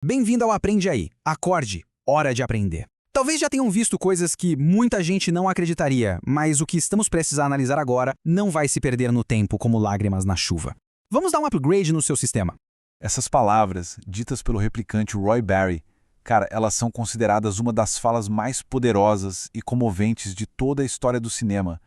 Bem-vindo ao Aprende Aí. Acorde, hora de aprender. Talvez já tenham visto coisas que muita gente não acreditaria, mas o que estamos prestes a analisar agora não vai se perder no tempo como lágrimas na chuva. Vamos dar um upgrade no seu sistema. Essas palavras, ditas pelo replicante Roy Barry, cara, elas são consideradas uma das falas mais poderosas e comoventes de toda a história do cinema.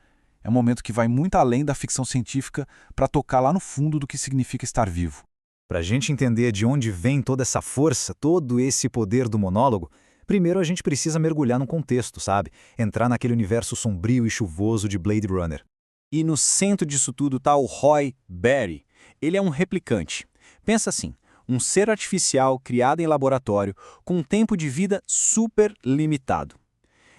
É um momento que vai muito além da ficção científica para tocar lá no fundo do que significa estar vivo. Para a gente entender de onde vem toda essa força, todo esse poder do monólogo, primeiro a gente precisa mergulhar num contexto, sabe? Entrar naquele universo sombrio e chuvoso de Blade Runner. E no centro disso tudo está o Roy Barry. Ele é um replicante. Pensa assim, um ser artificial criado em laboratório com um tempo de vida super limitado.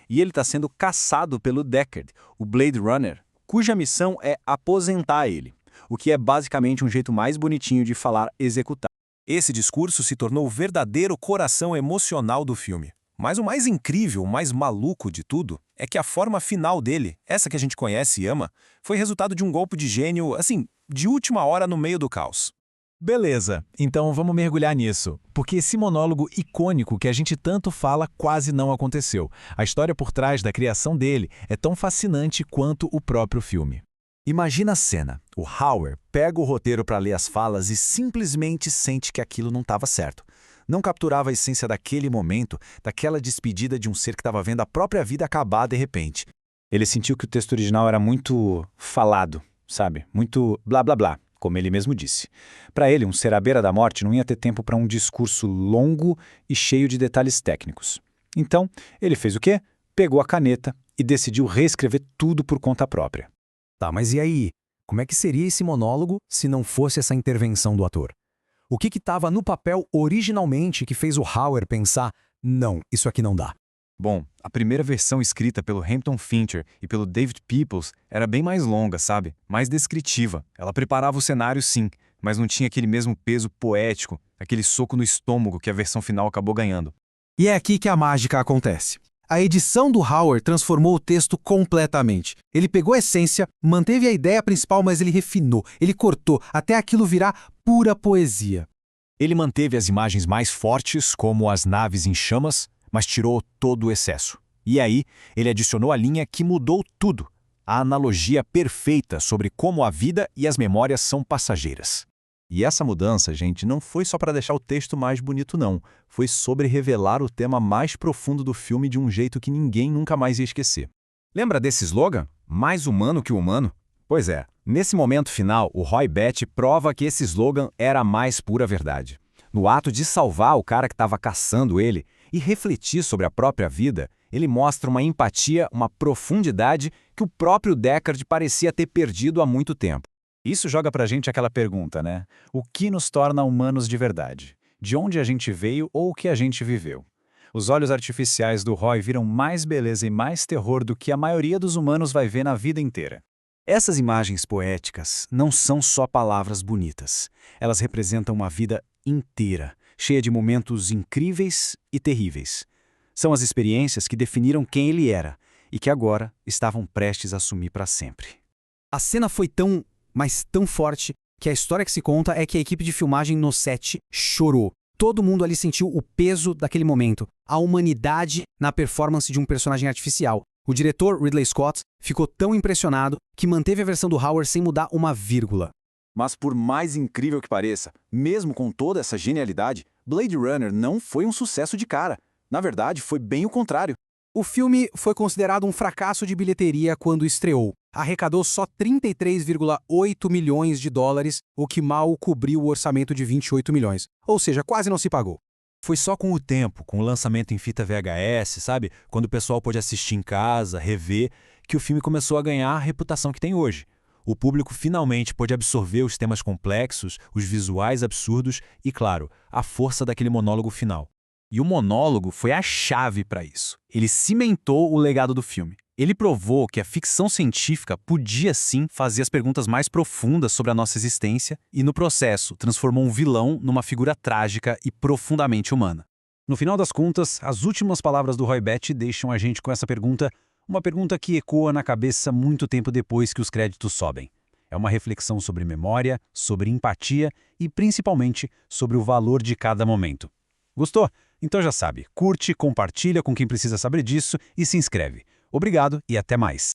E ele está sendo caçado pelo Deckard, o Blade Runner, cuja missão é aposentar ele. O que é basicamente um jeito mais bonitinho de falar executar. Esse discurso se tornou o verdadeiro coração emocional do filme. Mas o mais incrível, o mais maluco de tudo, é que a forma final dele, essa que a gente conhece e ama, foi resultado de um golpe de gênio, assim, de última hora no meio do caos. Beleza, então vamos mergulhar nisso, porque esse monólogo icônico que a gente tanto fala quase não aconteceu. A história por trás da criação dele é tão fascinante quanto o próprio filme. Imagina a cena. O Howard pega o roteiro para ler as falas e simplesmente sente que aquilo não estava certo. Não capturava a essência daquele momento, daquela despedida de um ser que estava vendo a própria vida acabar de repente. Ele sentiu que o texto original era muito falado, sabe? Muito blá blá blá, como ele mesmo disse. Para ele, um ser à beira da morte não ia ter tempo para um discurso longo e cheio de detalhes técnicos. Então, ele fez o quê? Pegou a caneta e decidiu reescrever tudo por conta própria. Tá, mas e aí? Como é que seria esse monólogo se não fosse essa intervenção do ator? O que estava no papel originalmente que fez o Howard pensar, não, isso aqui não dá? Bom, a primeira versão escrita pelo Hampton Fincher e pelo David Peoples era bem mais longa, sabe? Mais descritiva. Ela preparava o cenário, sim, mas não tinha aquele mesmo peso poético, aquele soco no estômago que a versão final acabou ganhando. E é aqui que a mágica acontece. A edição do Howard transformou o texto completamente. Ele pegou a essência, manteve a ideia principal, mas ele refinou, ele cortou, até aquilo virar pura poesia. Ele manteve as imagens mais fortes, como as naves em chamas, mas tirou todo o excesso. E aí, ele adicionou a linha que mudou tudo. A analogia perfeita sobre como a vida e as memórias são passageiras. E essa mudança, gente, não foi só para deixar o texto mais bonito, não. Foi sobre revelar o tema mais profundo do filme de um jeito que ninguém nunca mais ia esquecer. Lembra desse slogan? Mais humano que humano? Pois é, nesse momento final, o Roy Batty prova que esse slogan era a mais pura verdade. No ato de salvar o cara que estava caçando ele e refletir sobre a própria vida, ele mostra uma empatia, uma profundidade que o próprio Deckard parecia ter perdido há muito tempo. Isso joga pra gente aquela pergunta, né? O que nos torna humanos de verdade? De onde a gente veio ou o que a gente viveu? Os olhos artificiais do Roy viram mais beleza e mais terror do que a maioria dos humanos vai ver na vida inteira. Essas imagens poéticas não são só palavras bonitas. Elas representam uma vida inteira, cheia de momentos incríveis e terríveis. São as experiências que definiram quem ele era e que agora estavam prestes a sumir para sempre. A cena foi mas tão forte, que a história que se conta é que a equipe de filmagem no set chorou. Todo mundo ali sentiu o peso daquele momento, a humanidade na performance de um personagem artificial. O diretor, Ridley Scott, ficou tão impressionado que manteve a versão do Howard sem mudar uma vírgula. Mas por mais incrível que pareça, mesmo com toda essa genialidade, Blade Runner não foi um sucesso de cara. Na verdade, foi bem o contrário. O filme foi considerado um fracasso de bilheteria quando estreou. Arrecadou só 33,8 milhões de dólares, o que mal cobriu o orçamento de 28 milhões. Ou seja, quase não se pagou. Foi só com o tempo, com o lançamento em fita VHS, sabe? Quando o pessoal pôde assistir em casa, rever, que o filme começou a ganhar a reputação que tem hoje. O público finalmente pôde absorver os temas complexos, os visuais absurdos e, claro, a força daquele monólogo final. E o monólogo foi a chave para isso. Ele cimentou o legado do filme. Ele provou que a ficção científica podia sim fazer as perguntas mais profundas sobre a nossa existência e, no processo, transformou um vilão numa figura trágica e profundamente humana. No final das contas, as últimas palavras do Roy Batty deixam a gente com essa pergunta, uma pergunta que ecoa na cabeça muito tempo depois que os créditos sobem. É uma reflexão sobre memória, sobre empatia e, principalmente, sobre o valor de cada momento. Gostou? Então já sabe, curte, compartilha com quem precisa saber disso e se inscreve. Obrigado e até mais.